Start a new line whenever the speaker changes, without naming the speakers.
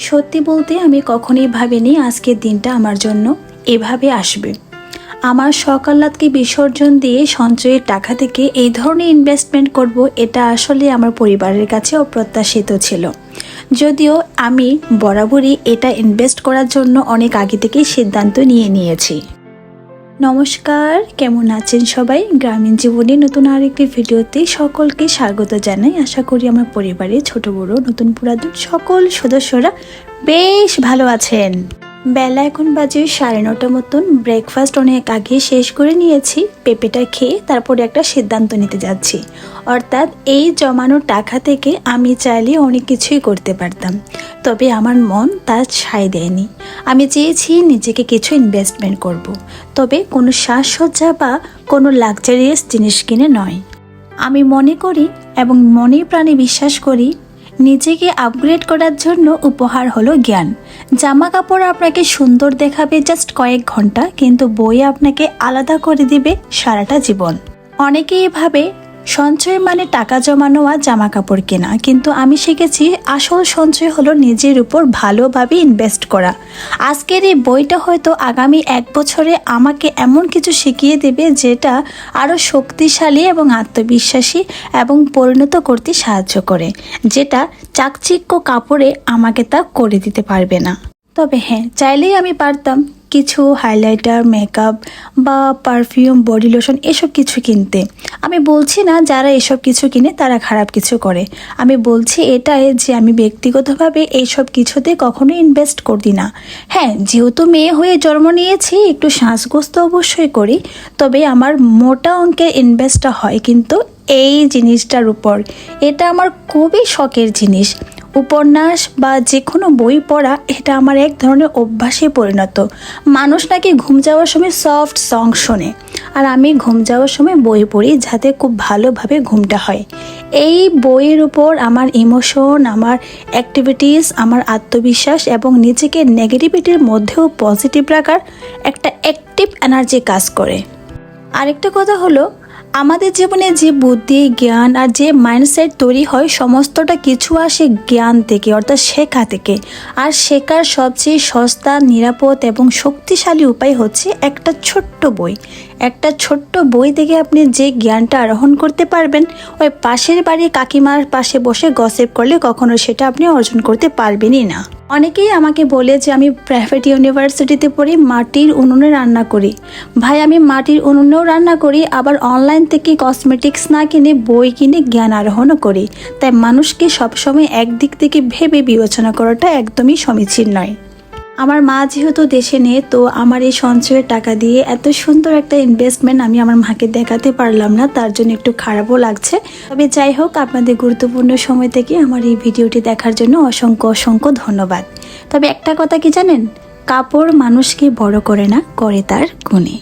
সত্যি বলতে আমি কখনোই ভাবিনি আজকের দিনটা আমার জন্য এভাবে আসবে। আমার সকালাতকে বিসর্জন দিয়ে সঞ্চয়ের টাকা থেকে এই ধরনের ইনভেস্টমেন্ট করব, এটা আসলে আমার পরিবারের কাছে অপ্রত্যাশিত ছিল। যদিও আমি বরাবরই এটা ইনভেস্ট করার জন্য অনেক আগে থেকেই সিদ্ধান্ত নিয়েছি। নমস্কার, কেমন আছেন সবাই? গ্রামীণ জীবনে নতুন আরেকটি ভিডিওতে সকলকে স্বাগত জানাই। আশা করি আমার পরিবারে ছোট বড় নতুন পুরাতন সকল সদস্যরা বেশ ভালো আছেন। বেলা এখন বাজে 9:30 মতন। ব্রেকফাস্ট অনেক আগে শেষ করে নিয়েছি। পেঁপেটা খেয়ে তারপরে একটা সিদ্ধান্ত নিতে যাচ্ছি। অর্থাৎ এই জমানো টাকা থেকে আমি চাইলে অনেক কিছুই করতে পারতাম, তবে আমার মন তার সায় দেয়নি। আমি চেয়েছি নিজেকে কিছু ইনভেস্টমেন্ট করব, তবে কোনো সাজসজ্জা বা কোনো লাক্সারিয়াস জিনিস কিনে নয়। আমি মনে করি এবং মনে প্রাণে বিশ্বাস করি, নিজেকে আপগ্রেড করার জন্য উপহার হলো জ্ঞান। জামা কাপড় আপনাকে সুন্দর দেখাবে জাস্ট কয়েক ঘন্টা, কিন্তু বই আপনাকে আলাদা করে দিবে সারাটা জীবন। অনেকেই ভাবে সঞ্চয় মানে টাকা জমানো আর জামা কাপড় কেনা, কিন্তু আমি শিখেছি আসল সঞ্চয় হলো নিজের উপর ভালোভাবে ইনভেস্ট করা। আজকের এই বইটা হয়তো আগামী 1 বছরে আমাকে এমন কিছু শিখিয়ে দেবে যেটা আরও শক্তিশালী এবং আত্মবিশ্বাসী এবং পরিণত করতে সাহায্য করে, যেটা চাকচিক্য কাপড়ে আমাকে তা করে দিতে পারবে না। তবে হ্যাঁ, চাইলেই আমি পারতাম কিছু হাইলাইটার, মেকআপ বা পারফিউম, বডি লোশন এসব কিছু কিনতে। আমি বলছি না যারা এসব কিছু কিনে তারা খারাপ কিছু করে। আমি বলছি এটাই যে আমি ব্যক্তিগতভাবে এইসব কিছুতে কখনো ইনভেস্ট করি না। হ্যাঁ, যেহেতু মেয়ে হয়ে জন্ম নিয়েছি, একটু শ্বাসগোজ তো অবশ্যই করি, তবে আমার মোটা অঙ্কের ইনভেস্টটা হয় কিন্তু এই জিনিসটার উপর। এটা আমার খুবই শখের জিনিস। উপন্যাস বা যে কোনো বই পড়া এটা আমার এক ধরনের অভ্যাসে পরিণত। মানুষ নাকি ঘুম যাওয়ার সময় সফট সং শোনে, আর আমি ঘুম যাওয়ার সময় বই পড়ি যাতে খুব ভালোভাবে ঘুমটা হয়। এই বইয়ের উপর আমার ইমোশন, আমার অ্যাক্টিভিটিস, আমার আত্মবিশ্বাস এবং নিজেকে নেগেটিভিটির মধ্যেও পজিটিভ রাখার একটা অ্যাক্টিভ এনার্জি কাজ করে। আরেকটা কথা হলো, আমাদের জীবনে যে বুদ্ধি, জ্ঞান আর যে মাইন্ডসেট তৈরি হয় সমস্তটা কিছু আসে জ্ঞান থেকে, অর্থাৎ শেখা থেকে। আর শেখার সবচেয়ে সস্তা, নিরাপদ এবং শক্তিশালী উপায় হচ্ছে একটা ছোট্ট বই। একটা ছোট্ট বই থেকে আপনি যে জ্ঞানটা আরোহণ করতে পারবেন, ওই পাশের বাড়ির কাকিমার পাশে বসে গসিপ করলে কখনো সেটা আপনি অর্জন করতে পারবেনই না। অনেকেই আমাকে বলে যে আমি প্রাইভেট ইউনিভার্সিটিতে পড়ি, মাটির উনুনে রান্না করি। ভাই, আমি মাটির উনুনেও রান্না করি, আবার অনলাইন থেকে কসমেটিক্স না কিনে বই কিনে জ্ঞান আরোহণও করি। তাই মানুষকে সবসময় একদিক থেকে ভেবে বিবেচনা করাটা একদমই সমীচীন নয়। আমার মা যেহেতু দেশে নেই, তো আমার এই সঞ্চয়ের টাকা দিয়ে এত সুন্দর একটা ইনভেস্টমেন্ট আমি আমার মাকে দেখাতে পারলাম না, তার জন্য একটু খারাপও লাগছে। তবে যাই হোক, আপনাদের গুরুত্বপূর্ণ সময় থেকে আমার এই ভিডিওটি দেখার জন্য অসংখ্য অসংখ্য ধন্যবাদ। তবে একটা কথা কি জানেন, কাপড় মানুষকে বড় করে না, করে তার গুণে।